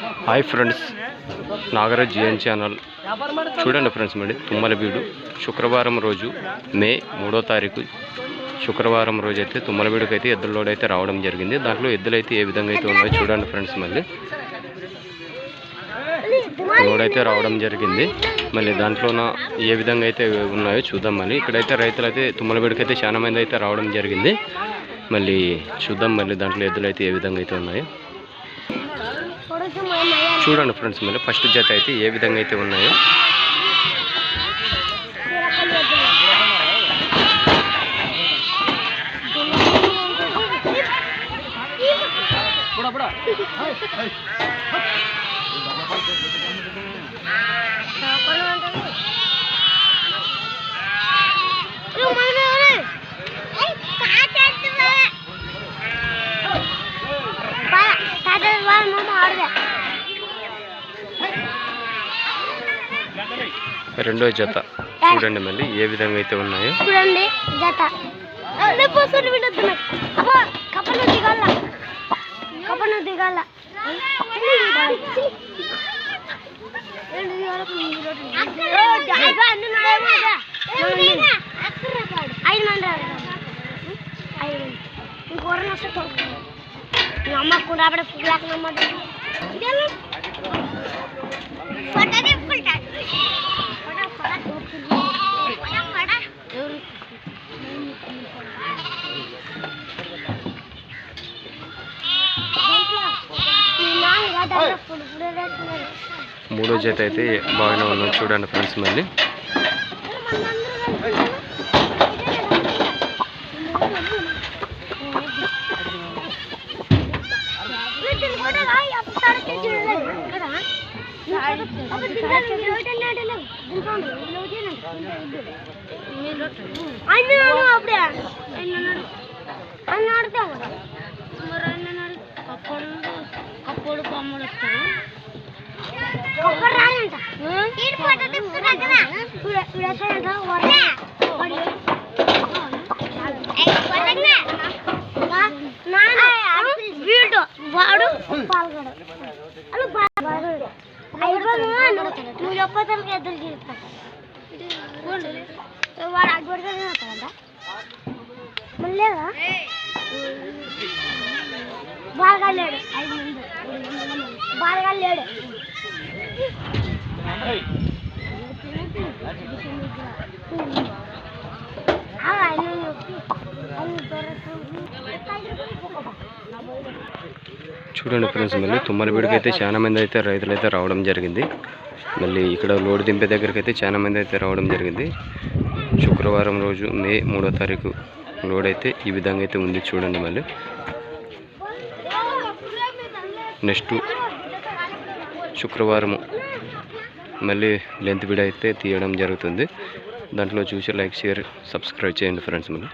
Hi friends, Nagaraj GN channel చూడండి friends. మరి తుమ్మలబీడు శుక్రవారం రోజు మే 3వ తారీఖు శుక్రవారం రోజు అయితే తుమ్మలబీడుకి అయితే ఎద్దుల లోడ్ అయితే రావడం జరిగింది. దాంట్లో ఎద్దులు అయితే ఏ విధంగా అయితే ఉన్నాయో చూడండి ఫ్రెండ్స్. మళ్ళీ లోడ్ అయితే రావడం జరిగింది. మళ్ళీ దాంట్లోన ఏ విధంగా అయితే ఉన్నాయో చూద్దాం. మళ్ళీ ఇక్కడైతే రైతులు అయితే తుమ్మలబీడుకి అయితే చాలా మంది అయితే రావడం జరిగింది. మళ్ళీ చూద్దాం మళ్ళీ దాంట్లో ఎద్దులు అయితే ఏ విధంగా అయితే ఉన్నాయో చూడండి ఫ్రెండ్స్. మళ్ళీ ఫస్ట్ జత అయితే ఏ విధంగా అయితే ఉన్నాయో రెండో జత చూడండి మళ్ళీ ఏ విధంగా అయితే ఉన్నాయో చూడండి. జత కప్పను దిగాల అమ్మ కూడా అప్పుడే మూడో జత అయితే బాగానే ఉన్నాం చూడండి ఫ్రెండ్స్. మళ్ళీ కప్పుడు బొమ్మలు వస్తారు. వాడు నువ్వు చెప్పతలకి ఎదురు చేస్తాడు. వాడు అడ్వర్టైజ్ అవుతాడంట మళ్ళీ బాగా లేడు. 5 మంది బాగా లేడు. చూడండి ఫ్రెండ్స్. మళ్ళీ తుమ్మలబీడుకి అయితే చాలా మంది అయితే రైతులు అయితే రావడం జరిగింది. మళ్ళీ ఇక్కడ లోడ్ దింపే దగ్గరికి అయితే చాలా మంది అయితే రావడం జరిగింది. శుక్రవారం రోజు మే 3వ తారీఖు లోడ్ అయితే ఈ విధంగా అయితే ఉంది చూడండి. మళ్ళీ నెక్స్ట్ శుక్రవారం మళ్ళీ లెంత్ వీడియో అయితే తీయడం జరుగుతుంది. దాంట్లో చూసి లైక్ షేర్ సబ్స్క్రైబ్ చేయండి ఫ్రెండ్స్. మళ్ళీ